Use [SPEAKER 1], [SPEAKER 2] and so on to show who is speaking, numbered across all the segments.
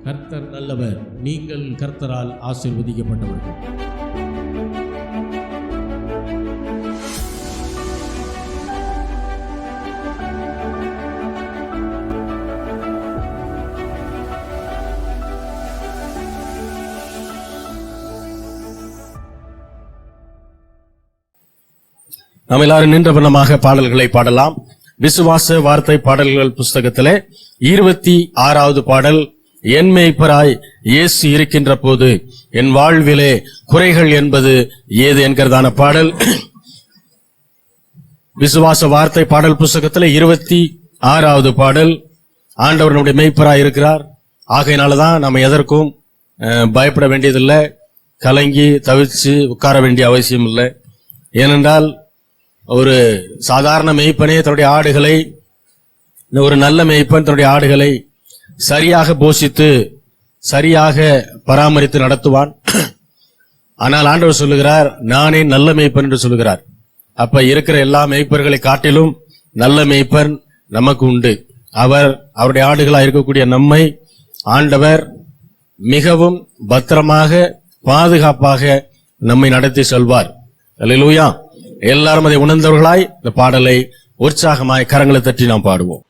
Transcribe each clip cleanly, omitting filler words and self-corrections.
[SPEAKER 1] கர்த்தர் நல்லவர், நீங்கள் கர்த்தரால் ஆசீர்வதிக்கப்பட்டவர்கள்.
[SPEAKER 2] நாம் எல்லாரும் நின்ற வண்ணமாக பாடல்களை பாடலாம். விசுவாச வார்த்தை பாடல்கள் புஸ்தகத்திலே 26வது பாடல், என் மேய்ப்பராய் இயேசு இருக்கின்ற போது என் வாழ்விலே குறைகள் என்பது ஏது என்கிறதான பாடல். விசுவாச வார்த்தை பாடல் புஸ்தகத்திலே 26வது பாடல். ஆண்டவர் நம்முடைய மேய்ப்பராய் இருக்கிறார். ஆகையினாலதான் நம்ம எதற்கும் பயப்பட வேண்டியதில்லை, கலங்கி தவிர்த்து உட்கார வேண்டிய அவசியம் இல்லை. ஏனென்றால் ஒரு சாதாரண மேய்ப்பனே தன்னுடைய ஆடுகளை, ஒரு நல்ல மேய்ப்பன் தன்னுடைய ஆடுகளை சரியாக போஷித்து சரியாக பராமரித்து நடத்துவான். ஆனால் ஆண்டவர் சொல்லுகிறார், நானே நல்ல மேய்ப்பன் என்று சொல்லுகிறார். அப்ப இருக்கிற எல்லா மேய்ப்பர்களை காட்டிலும் நல்ல மேய்ப்பன் நமக்கு உண்டு. அவருடைய ஆடுகளாக இருக்கக்கூடிய நம்மை ஆண்டவர் மிகவும் பத்திரமாக பாதுகாப்பாக நம்மை நடத்தி செல்வார். அல்லேலூயா. எல்லாரும் அதை உணர்ந்தவர்களாய் இந்த பாடலை உற்சாகமாய் கரங்களை தட்டி நாம் பாடுவோம்.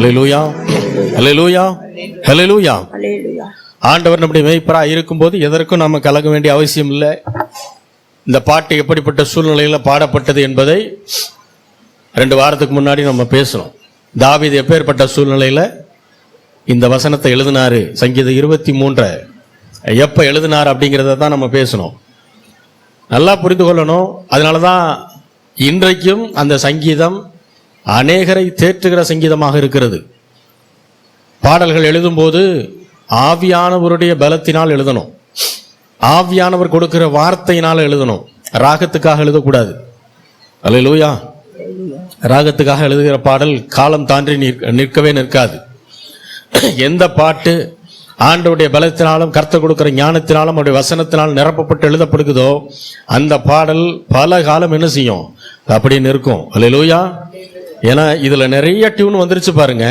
[SPEAKER 2] அல்லேலூயா, அல்லேலூயா, அல்லேலூயா.
[SPEAKER 3] அல்லேலூயா.
[SPEAKER 2] ஆண்டவர் நம்முடைய மேய்ப்பராக இருக்கும்போது எதற்கும் நம்ம கலங்க வேண்டிய அவசியம் இல்லை. இந்த பாட்டு எப்படிப்பட்ட சூழ்நிலையில் பாடப்பட்டது என்பதை 2 வாரத்துக்கு முன்னாடி நம்ம பேசணும். தாவீது எப்பேற்பட்ட சூழ்நிலையில் இந்த வசனத்தை எழுதினாரு, சங்கீதம் 23 எப்போ எழுதினார் அப்படிங்கிறத தான் நம்ம பேசணும். நல்லா புரிந்து கொள்ளணும். அதனால தான் இன்றைக்கும் அந்த சங்கீதம் அநேகரை தேற்றுகிற சங்கீதமாக இருக்கிறது. பாடல்கள் எழுதும்போது ஆவியானவருடைய பலத்தினால் எழுதணும், ஆவியானவர் கொடுக்கிற வார்த்தையினால் எழுதணும், ராகத்துக்காக எழுதக்கூடாது. அல்லேலூயா. ராகத்துக்காக எழுதுகிற பாடல் காலம் தாண்டி நிற்கவே நிற்காது. எந்த பாட்டு ஆண்டவருடைய பலத்தினாலும் கர்த்தர் கொடுக்கிற ஞானத்தினாலும் அவருடைய வசனத்தினால் நிரப்பப்பட்டு எழுதப்படுகிறதோ அந்த பாடல் பல காலம் என்ன செய்யும், அப்படின்னு இருக்கும். அல்லேலூயா. ஏன்னா இதுல நிறைய டியூன் வந்துருச்சு பாருங்க.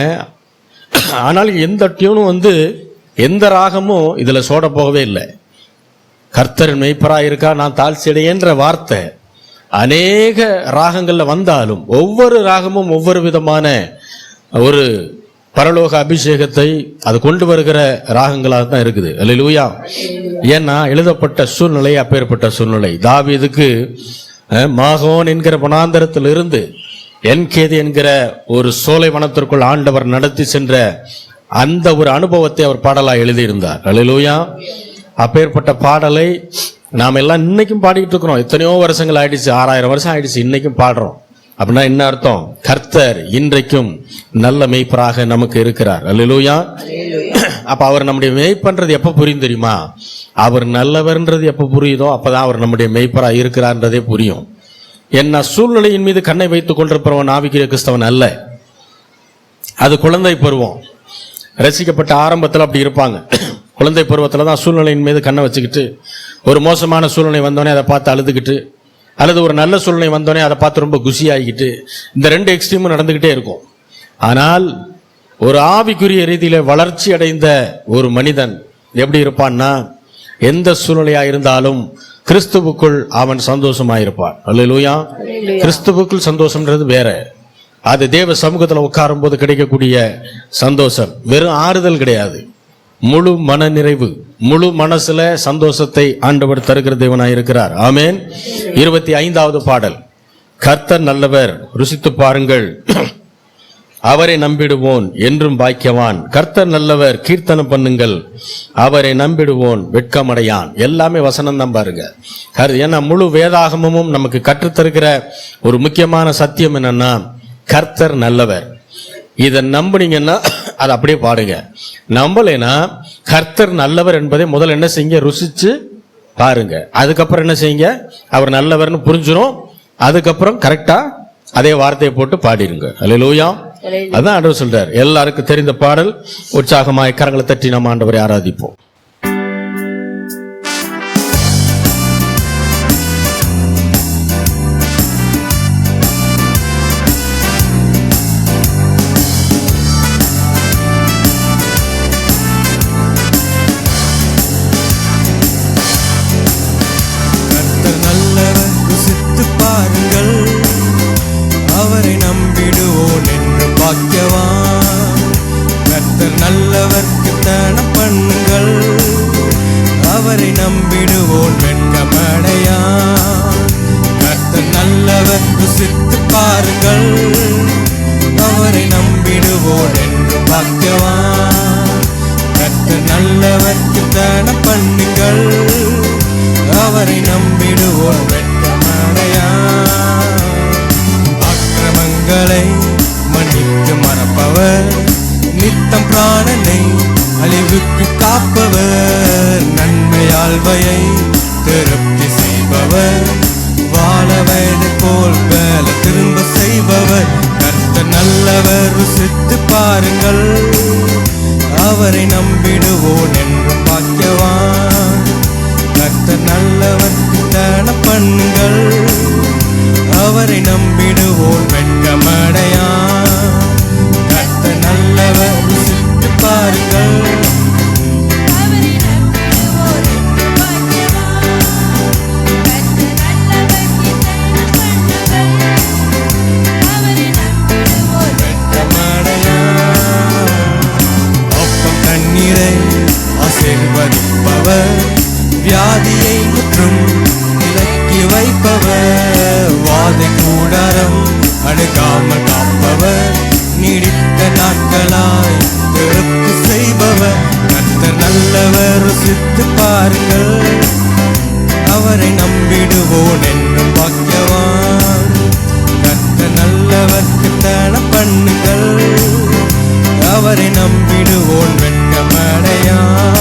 [SPEAKER 2] ஆனால் எந்த டியூனும் எந்த ராகமும் இதுல சோட போகவே இல்லை. கர்த்தர் மெய்ப்பரா இருக்கா, நான் தாழ்ச்சியடையேன்ற வார்த்தை அநேக ராகங்கள்ல வந்தாலும் ஒவ்வொரு ராகமும் ஒவ்வொரு விதமான ஒரு பரலோக அபிஷேகத்தை அது கொண்டு வருகிற ராகங்களாக தான் இருக்குது. அல்லேலூயா. ஏன்னா எழுதப்பட்ட சூழ்நிலை அப்பேற்பட்ட சூழ்நிலை. தாவீதுக்கு மாகோன் என்கிற வனாந்தரத்திலிருந்து என்கேதி என்கிற ஒரு சோலை வனத்திற்குள் ஆண்டவர் நடத்தி சென்ற அந்த ஒரு அனுபவத்தை அவர் பாடலாக எழுதியிருந்தார். அல்லேலூயா. அப்பேற்பட்ட பாடலை நாம் எல்லாம் இன்னைக்கும் பாடிக்கிட்டு இருக்கிறோம். எத்தனையோ வருஷங்கள் ஆயிடுச்சு, 6000 வருஷம் ஆயிடுச்சு, இன்னைக்கும் பாடுறோம். அப்படின்னா என்ன அர்த்தம்? கர்த்தர் இன்றைக்கும் நல்ல மேய்ப்பராக நமக்கு இருக்கிறார். அல்லேலூயா. அப்ப அவர் நம்முடைய மேய்ப்பன்றது எப்ப புரியும் தெரியுமா? அவர் நல்லவர்ன்றது எப்ப புரியுதோ அப்பதான் அவர் நம்முடைய மேய்ப்பராக இருக்கிறார்ன்றதே புரியும். என்ன சூழ்நிலையின் மீது கண்ணை வைத்துக் கொண்டிருப்பவன் ஆவிக்குரிய கிறிஸ்தவன் அல்ல. அது குழந்தை பருவம். ரசிக்கப்பட்ட ஆரம்பத்தில் அப்படி இருப்பாங்க. குழந்தை பருவத்தில் தான் சூழ்நிலையின் மீது கண்ணை வச்சுக்கிட்டு ஒரு மோசமான சூழ்நிலை வந்தோடனே அதை பார்த்து அழுதுகிட்டு, அல்லது ஒரு நல்ல சூழ்நிலை வந்தோடனே அதை பார்த்து ரொம்ப குஷி ஆகிக்கிட்டு, இந்த 2 எக்ஸ்ட்ரீமும் நடந்துகிட்டே இருக்கும். ஆனால் ஒரு ஆவிக்குரிய ரீதியில வளர்ச்சி அடைந்த ஒரு மனிதன் எப்படி இருப்பான்னா, எந்த சூழ்நிலையா இருந்தாலும் கிறிஸ்துவுக்குள் அவன் சந்தோஷமாயிருப்பான். அல்லேலூயா. கிறிஸ்துவுக்குள் சந்தோஷம்ன்றது வேற. அது தேவ சமூகத்தில் உட்காரும் போது கிடைக்கக்கூடிய சந்தோஷம். வெறும் ஆறுதல் கிடையாது, முழு மன நிறைவு, முழு மனசுல சந்தோஷத்தை ஆண்டவர் தருகிற தேவனாய் இருக்கிறார். ஆமென். 25வது பாடல். கர்த்தர் நல்லவர், ருசித்து பாருங்கள், அவரை நம்பிடுவோன் என்றும் பாக்கியவான். கர்த்தர் நல்லவர், கீர்த்தனம் பண்ணுங்கள், அவரை நம்பிடுவோன் வெட்கமடையான். எல்லாமே வசனம் தான் பாருங்க. ஏன்னா முழு வேதாகமும் நமக்கு கற்றுத்தருகிற ஒரு முக்கியமான சத்தியம் என்னன்னா, கர்த்தர் நல்லவர். இதை நம்புனீங்கன்னா அதை அப்படியே பாடுங்க. நம்பலைன்னா கர்த்தர் நல்லவர் என்பதை முதல்ல என்ன செய்யுங்க, ருசிச்சு பாருங்க. அதுக்கப்புறம் என்ன செய்யுங்க, அவர் நல்லவர்னு புரிஞ்சிடும். அதுக்கப்புறம் கரெக்டா அதே வார்த்தையை போட்டு பாடிருங்க. அல்லேலூயா. அதான் ஆண்டவர் சொல்றார். எல்லாருக்கும் தெரிந்த பாடல். உற்சாகமாய் கரங்களை தட்டி நாம் ஆண்டவரை ஆராதிப்போம்.
[SPEAKER 4] அவரை நம்பிடுவோன் என்று பாக்கியவான். கர்த்தர் நல்லவர், கீர்த்தனம் பண்ணுங்கள், அவரை நம்பிடுவோன் வெட்கமடையான். கர்த்தர் நல்லவர், ருசித்து பாருங்கள், அவரை நம்பிடுவோன் என்று பாக்கியவான். கர்த்தர் நல்லவர், கீர்த்தனம் பண்ணுங்கள், அவரை நம்பிடுவோன் வெட்கமடையான். அக்கிரமங்களை மன்னித்து மறப்பவர், நித்தம் பிராணனை அழிவுக்கு காப்பவர். நன்மையால் வயை திருப்தி செய்பவர், வாழ வயது போல் வேலை திரும்ப செய்பவர். கர்த்தர் நல்லவர், ருசித்து பாருங்கள், அவரை நம்பிடுவோன் என்றும் பாக்கியவான். கர்த்தர் நல்லவர், கீர்த்தனம் பண்ணுங்கள், அவரை நம்பிடுவோன் வெட்கமடையான். கர்த்தர் நல்லவர், ருசித்து பாருங்கள், வெட்கமடையான். அணுகாமல் காப்பவர், நீடித்த நாட்களாய் திருப்தி செய்பவர். கர்த்தர் நல்லவர், ருசித்து பாருங்கள், அவரை நம்பிடுவோன் என்றும் பாக்கியவான். கர்த்தர் நல்லவர், கீர்த்தனம் பண்ணுங்கள், அவரை நம்பிடுவோன் வெட்கமடையான்.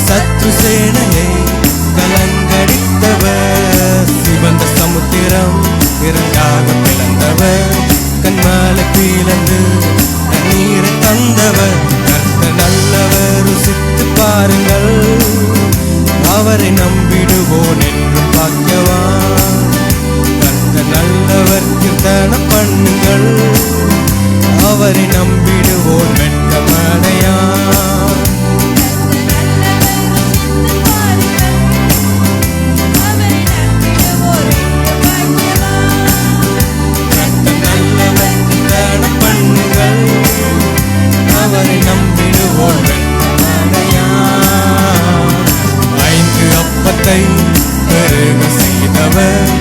[SPEAKER 4] சத்ரு சேனையை கலங்கடித்தவர், சிவந்த சமுத்திரம் இரண்டாக பிளந்தவர், கண்மலை பிளந்து தண்ணீரை தந்தவர். கர்த்தர் நல்லவர், ருசித்து பாருங்கள், அவரை நம்பிடுவோன் என்று பாக்கியவான். கர்த்தர் நல்லவர், கீர்த்தனம் பண்ணுங்கள், அவரை நம்பிடுவோன் வெட்கமடையான். அவரை நம்பிடுவோன் வெட்கமடையான். 5 அப்பத்தை பெருக செய்தவர்,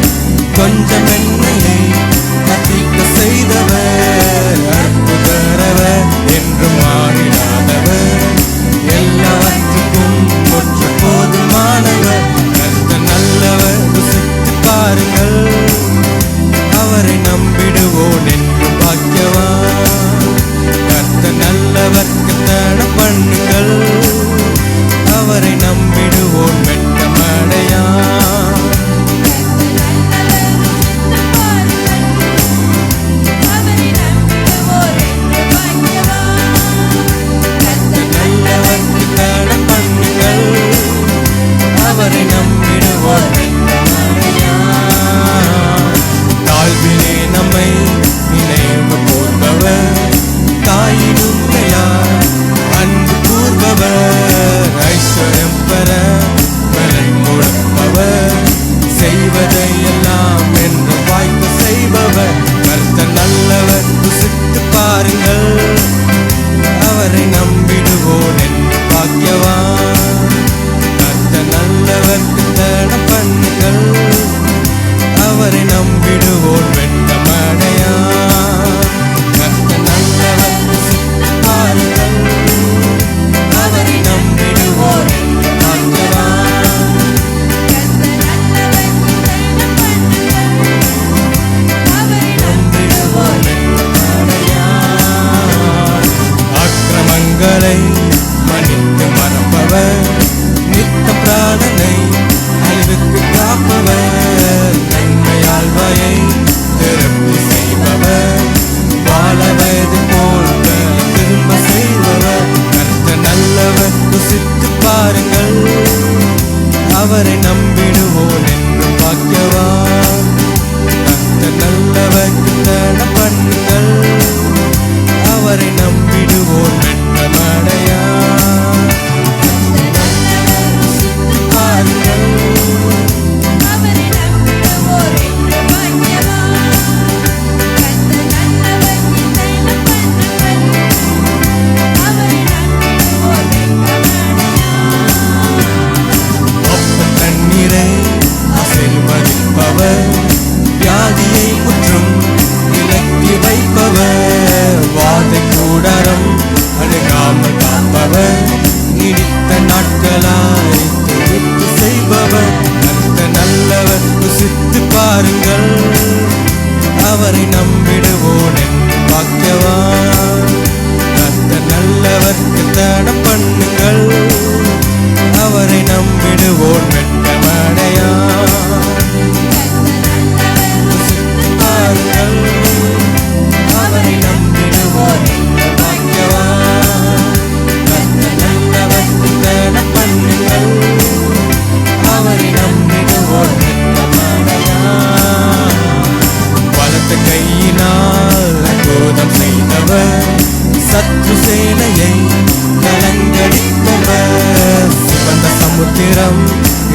[SPEAKER 4] கொஞ்சம் எண்ணெயை அதிக செய்தவர், அற்புதரவர் என்று மாறிடாதவர், எல்லாவற்றுக்கும் ஒன்று போதுமானவர். கர்த்தர் நல்லவர், ருசித்து பாருங்கள், அவரை நம்பிடுவோன் என்று பாக்கியவான். கர்த்தர் நல்லவர், கீர்த்தனம் பண்ணுங்கள், அவரை நம்பிடுவோன் வெட்கமடையான். நல்லவர், கீர்த்தனம் பண்ணுங்கள், அவரை நம்பிடுவோன் வெட்கமடையான். தாழ்விலே நம்மை நினைவு கூர்பவர், தாயின் உண்மையார் அன்பு கூர்பவர், ஐஸ்வர்யம் பெற பலன் கொடுப்பவர், செய்வதையெல்லாம் என்று வாய்ப்பு செய்பவர். கர்த்தர் நல்லவர், ருசித்து பாருங்கள், அவரை நம்பிடுவோன் என்று பாக்கியவான். கர்த்தர் நல்லவர், கீர்த்தனம் பண்ணுங்கள், அவரை நம்பிடுவோன் வெட்கமடையான். கர்த்தர் நல்லவர், ருசித்து பாருங்கள், அவரை நம்பிடுவோன் என்று பாக்கியவான். நம்பிடுவோன் வெட்கமடையான். அக்கிரமங்களை மன்னித்து மறப்பவர், நித்த பிராணனை அழிவுக்கு காப்பவர், நன்மையாழ்வையை திருப்தி செய்பவர், வாழ வயது போல் திரும்ப செய்பவர். கர்த்தர் நல்லவர், ருசித்து பாருங்கள், அவரை நம்பிடுவோன் என்று பாக்கியவான். கர்த்தர் நல்லவர், கீர்த்தனம் பண்ணுங்கள், அவரை நம்பிடுவோன் வெட்கமடையான். ருசித்து பாருங்கள், தண்ணீரை ஆசீர்வதிப்பவர், வியாதியை முற்றும் விலக்கி வைப்பவர், வாதை கூடாரம் அணுகாமல் காப்பவர், நீடித்த நாட்களாய் திருப்தி செய்பவர். கர்த்தர் நல்லவர், ருசித்து பாருங்கள், அவரை நம்பிடுவோன் என்று பாக்கியவான். கர்த்தர் நல்லவர், கீர்த்தனம் பண்ணுங்கள், அவரை நம்பிடுவோன் வெட்கமடையான். ருசித்து பாருங்கள், அவரை நம்பிடுவோன் என்று பாக்கியவான். கர்த்தர் நல்லவர், கீர்த்தனம் பண்ணுங்கள், அவரை நம்பிடுவோன் வெட்கமடையான். வலத்த கையினால் அற்புதம் செய்தவர், சத்ரு சேனையை கலங்கடித்தவர், வந்த சமுத்திரம்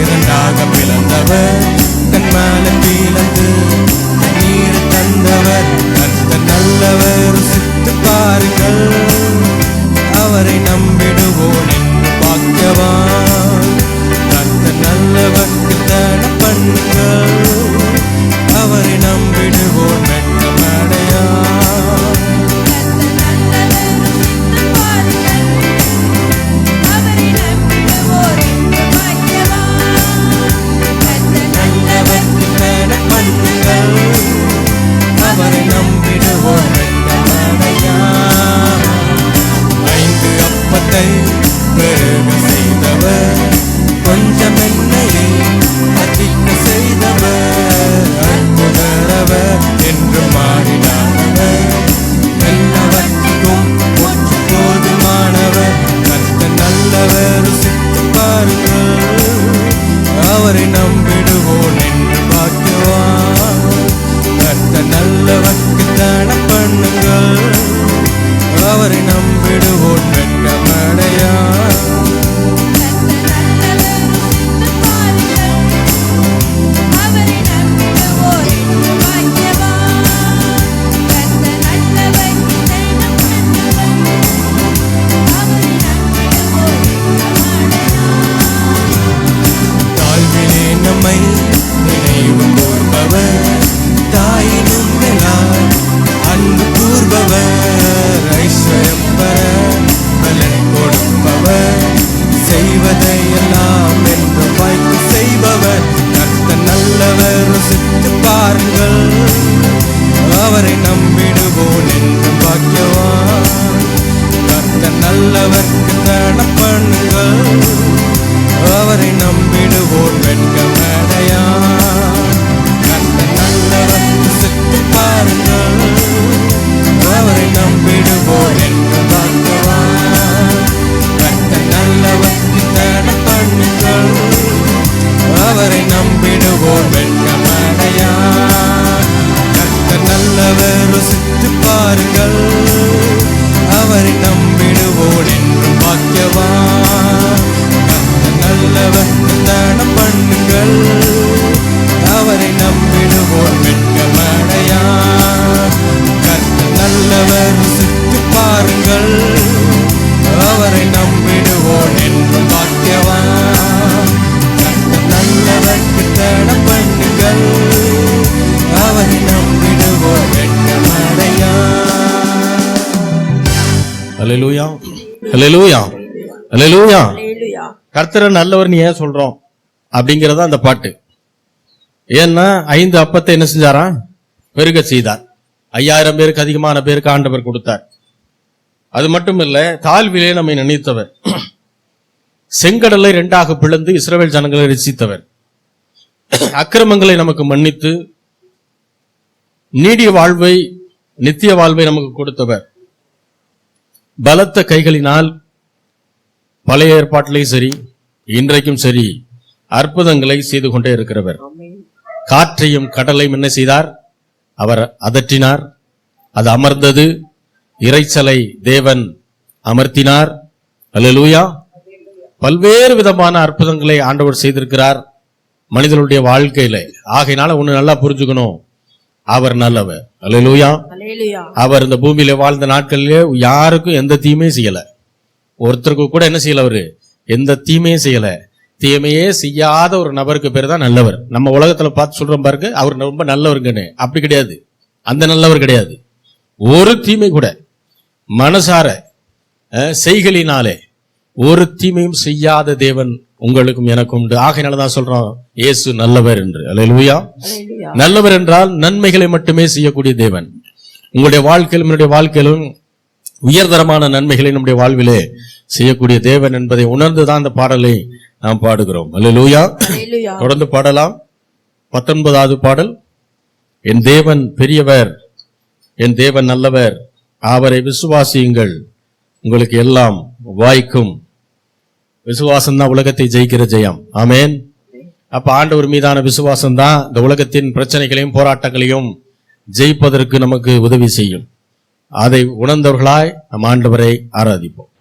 [SPEAKER 4] இரண்டாக பிளந்தவர், கண்மால கீழந்து நீர் தந்தவர். கர்த்தர் நல்லவர், ருசித்து பாருங்கள், அவரை நம்பிடுவோம் என்று பாக்கியவான். கர்த்தர் நல்லவர், கீர்த்தன பண்ணுங்கள், அவரை நம்பிடுவோம் வெட்கமடையான். அவரை நம்பிடுவோம் வெட்கமடையான். 5 அப்பத்தை பெருக செய்தவர், கொஞ்சம் எண்ணெயை அதிக செய்தவர். அற்புதரவர் என்று மாறினார், எல்லாவற்றுக்கும் ஒற்று போதுமானவர். கர்த்தர் நல்லவர், ருசித்து பாருங்கள், அவரை நம்பிடுவோம் என்று பாக்கியவான். கர்த்தர் நல்லவர், கீர்த்தன பண்ணுங்கள், அவரை நம்பிடுவோம் வெட்கமடையான். தாழ்விலே நம்மை நினைவு கூர்பவர், தாயினும் மேலாய் அன்பு கூர்பவர். ஐஸ்வர்யம் பெற பலன் கொடுப்பவர், செய்வதையெல்லாம் என்று வாய்ப்பு செய்பவர். கர்த்தர் நல்லவர், ருசித்து பாருங்கள், அவரை நம்பிடுவோம் என்று பாக்கியவான். கர்த்தர் நல்லவர், கீர்த்தன பண்ணுங்கள், அவரை நம்பிடுவோம் வெட்கமடையான். கர்த்தர் நல்லவர், ருசித்து பாருங்கள், அவரை நம்பிடுவோம் என்று பாக்கியவான். கர்த்தர் நல்லவர், கீர்த்தன பண்ணுங்கள், அவரை நம்பிடுவோம் வெட்கமடையான். கர்த்தர் நல்லவர், ருசித்து பாருங்கள், அவரை நம்பிடுவோம் என்று பாக்கியவான். கர்த்தர் நல்லவர், கீர்த்தன பண்ணுங்கள், அவரை நம்பிடுவோம் வெட்கமடையான். கர்த்தர் நல்லவர், ருசித்து பாருங்கள், அவரை நம்பிடுவோம் என்று பாக்கியவான். கர்த்தர் நல்லவர், கீர்த்தன பண்ணுங்கள், அவரை நம்பிடுவோம் வெட்கமடையான்.
[SPEAKER 2] அல்லேலூயா, அல்லேலூயா, அல்லேலூயா. கர்த்தர் நல்லவர்னு ஏன் சொல்றோம் அப்படிங்கறத அந்த பாட்டு. ஏன்னா 5 அப்பத்தை என்ன செஞ்சாராம்? பெருக செய்தார். 5000 பேருக்கு அதிகமான பேருக்கு ஆண்டவர் கொடுத்தார். அது மட்டும் இல்ல, தாழ்விலே நம்மை நினைத்தவர், செங்கடலை 2ஆக பிளந்து இஸ்ரவேல் ஜனங்களை ரட்சித்தவர், அக்கிரமங்களை நமக்கு மன்னித்து நீடிய வாழ்வை, நித்திய வாழ்வை நமக்கு கொடுத்தவர், பலத்த கைகளினால் பழைய ஏற்பாட்டிலையும் சரி இன்றைக்கும் சரி அற்புதங்களை செய்து கொண்டே இருக்கிறவர். காற்றையும் கடலையும் என்ன செய்தார்? அவர் அதற்றினார், அது அமர்ந்தது. இறைச்சலை தேவன் அமர்த்தினார். அல்லேலூயா. பல்வேறு விதமான அற்புதங்களை ஆண்டவர் செய்திருக்கிறார் மனிதனுடைய வாழ்க்கையில. ஆகையினால ஒண்ணு நல்லா புரிஞ்சுக்கணும், அவர் நல்லவர். அல்லேலூயா. அவர் இந்த பூமியில வாழ்ந்த நாட்களிலே யாருக்கும் எந்த தீமையும் செய்யல. ஒருத்தருக்கு கூட என்ன செய்யல, அவரு எந்த தீமையும் செய்யல. தீமையே செய்யாத ஒரு நபருக்கு பேர் தான் நல்லவர். நம்ம உலகத்துல பார்த்து சொல்றோம் பாருங்க, அவர் ரொம்ப நல்லவருங்கன்னு. அப்படி கிடையாது, அந்த நல்லவர் கிடையாது. ஒரு தீமை கூட மனசார செய்களினாலே ஒரு தீமையும் செய்யாத தேவன் உங்களுக்கும் எனக்கும் உண்டு. ஆகையினாலதான் சொல்றோம் இயேசு நல்லவர் என்று. அல்லேலூயா. நல்லவர் என்றால் நன்மைகளை மட்டுமே செய்யக்கூடிய தேவன். உங்களுடைய வாழ்க்கையிலும் என்னுடைய வாழ்க்கையிலும் உயர்தரமான நன்மைகளை நம்முடைய வாழ்விலே செய்யக்கூடிய தேவன் என்பதை உணர்ந்துதான் அந்த பாடலை நாம் பாடுகிறோம். அல்லேலூயா. தொடர்ந்து பாடலாம். 19வது பாடல். என் தேவன் பெரியவர், என் தேவன் நல்லவர், அவரை விசுவாசியுங்கள், உங்களுக்கு எல்லாம் வாய்க்கும். விசுவாசம் தான் உலகத்தை ஜெயிக்கிற ஜெயம். ஆமேன். அப்ப ஆண்டவர் மீதான விசுவாசம் தான் இந்த உலகத்தின் பிரச்சனைகளையும் போராட்டங்களையும் ஜெயிப்பதற்கு நமக்கு உதவி செய்யும். அதை உணர்ந்தவர்களாய் நம் ஆண்டவரை ஆராதிப்போம்.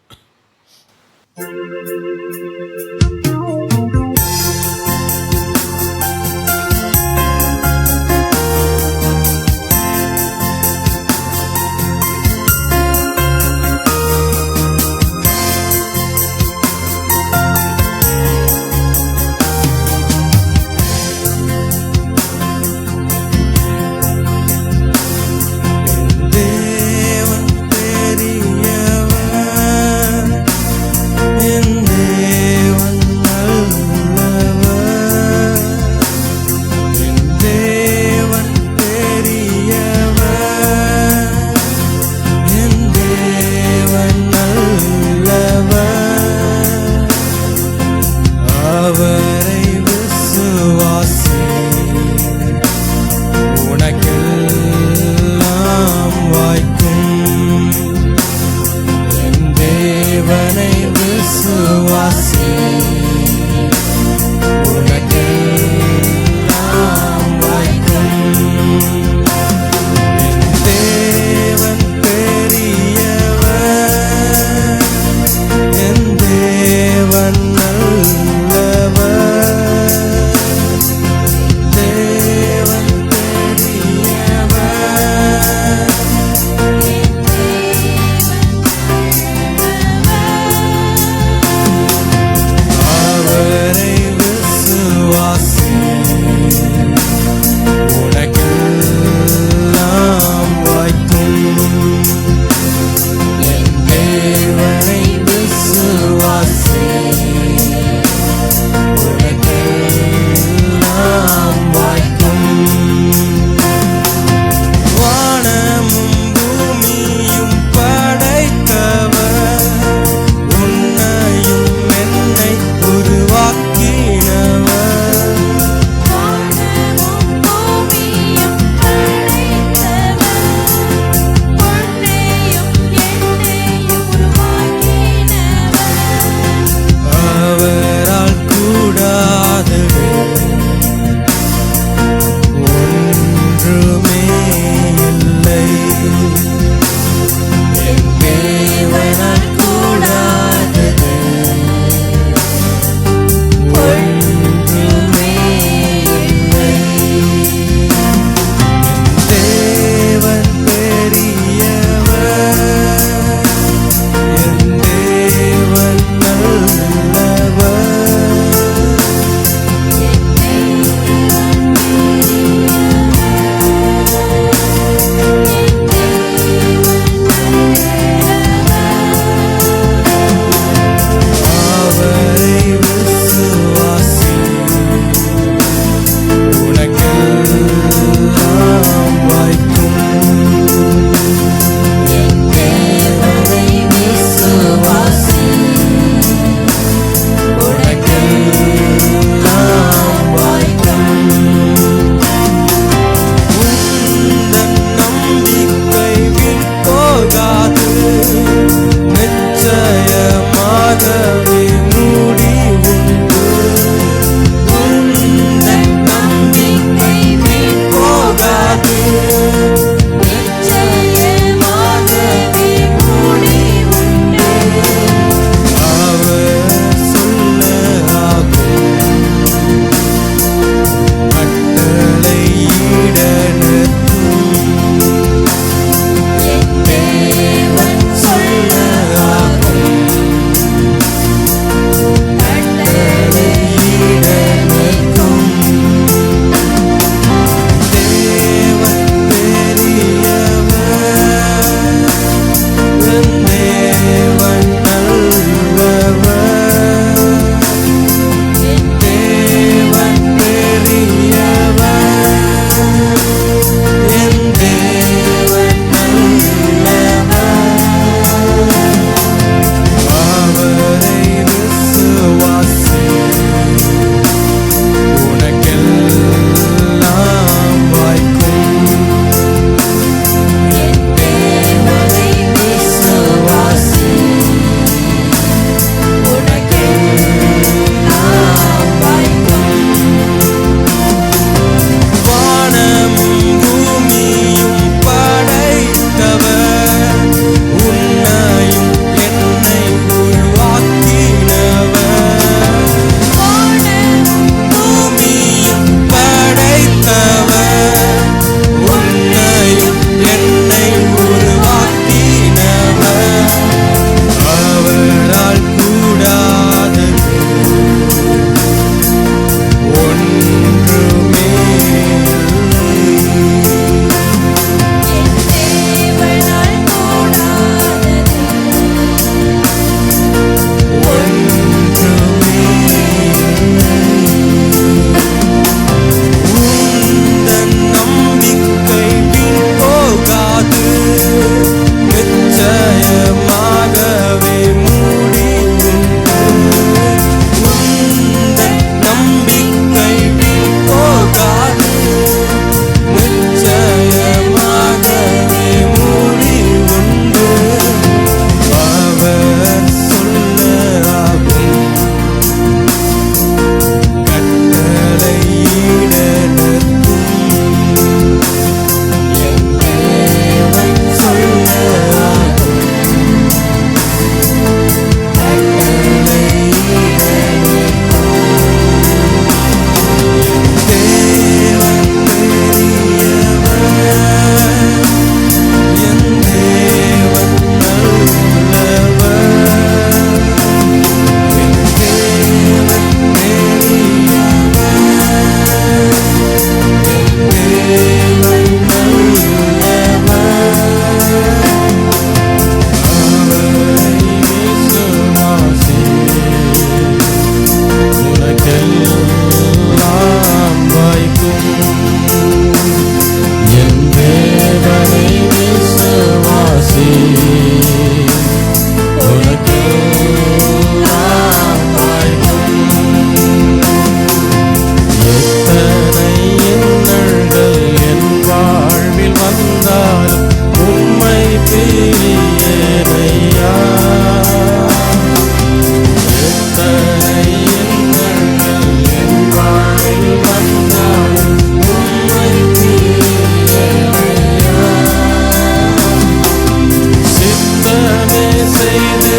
[SPEAKER 2] செய்து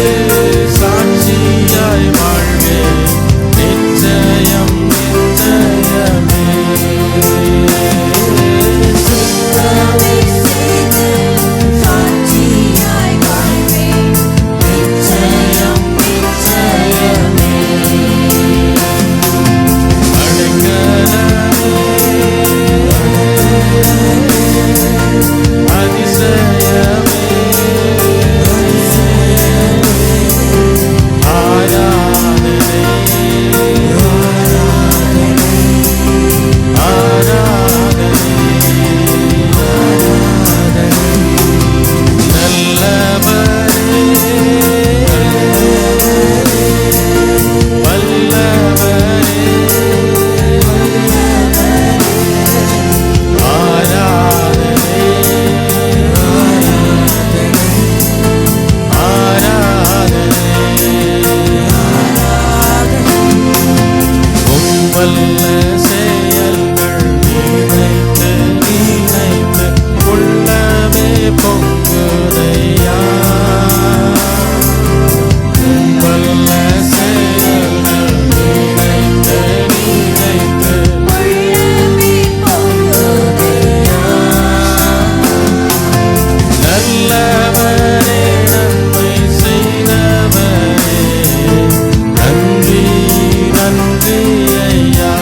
[SPEAKER 2] சாட்சியாய் வாழ்வேன் நிச்சயம் நிச்சயமே.
[SPEAKER 3] சித்தமே செய்து சாட்சியாய் வாழ்வேன் நிச்சயம் நிச்சயமே.
[SPEAKER 2] வல்ல செயல்கள் நினைத்து நினைத்து உள்ளமே பொங்குதையா. வல்ல செயல்கள் நினைத்து நினைத்து
[SPEAKER 3] உள்ளமே பொங்குதையா.
[SPEAKER 2] நல்லவரே நன்மை செய்தவரே நன்றி நன்றி ஐயா.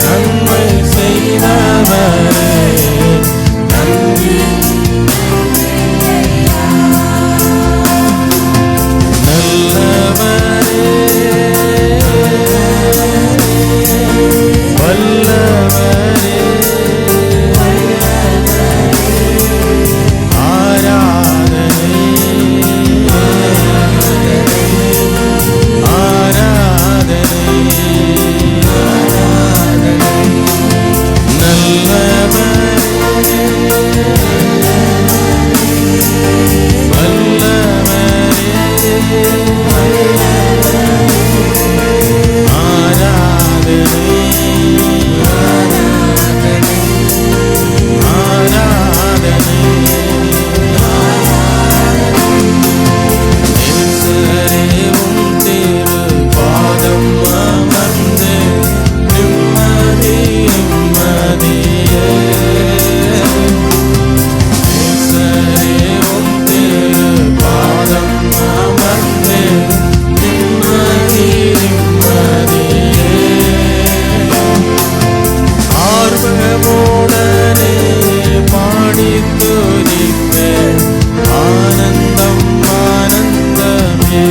[SPEAKER 2] நன்மை செய்தவரே நன்றி நல்லவரே வல்லவரே ஆராதனை ஆராதனை நல்லவரே வல்லவரே ஆராதனை ஆராதனை நேசரே உம் திருப்பாதம் அமர்ந்து நிம்மதி நிம்மதியே. நேசரே உம் திருப்பாதம் அமர்ந்து நிம்மதி நிம்மதியே. ஆர்வமுடனே பாடித் துதிப்பேன் ஆனந்தம் ஆனந்தமே.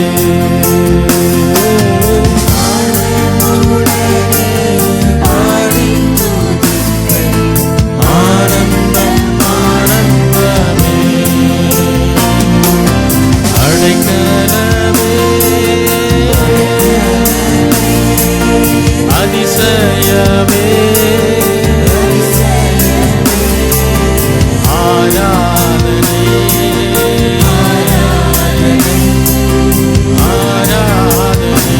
[SPEAKER 3] பாடித் துதிப்பேன்
[SPEAKER 2] ஆனந்தம் ஆனந்தமே. அடைக்கலமே அதிசயமே ஆராதனை ஆராதனை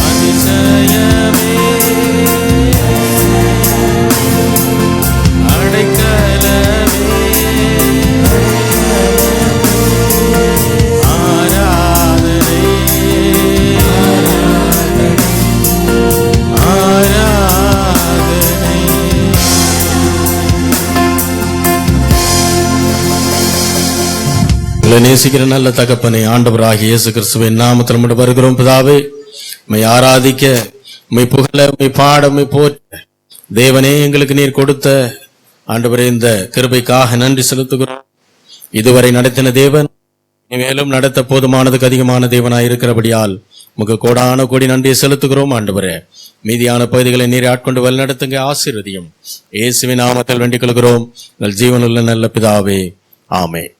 [SPEAKER 2] அதிசயமே அடைக்கலமே ஆராதனை ஆராதனை. உங்களை நேசிக்கிற நல்ல தகப்பனை ஆண்டவராகிய இயேசு கிறிஸ்துவின் நாமத்தில் மட்டும் வருகிறோம் பிதாவே. உம்மை ஆராதிக்க, உம்மை புகழ, உம்மை பாட, உம்மை போற்ற தேவனே எங்களுக்கு நீர் கொடுத்த ஆண்டவரே இந்த கிருபைக்காக நன்றி செலுத்துகிறோம். இதுவரை நடத்தின தேவன் இனிமேலும் நடத்த போதுமானதுக்கு அதிகமான தேவனாய் இருக்கிறபடியால் உமக்கு கோடான கோடி நன்றியை செலுத்துகிறோம் ஆண்டவரே. மீதியான பகுதிகளை நீரை ஆட்கொண்டு வழிநடத்துங்க, ஆசீர்வதியும். இயேசுவின் நாமத்தில் வேண்டிக் கொள்கிறோம், உங்கள் ஜீவனுள்ள நல்ல பிதாவே, ஆமென்.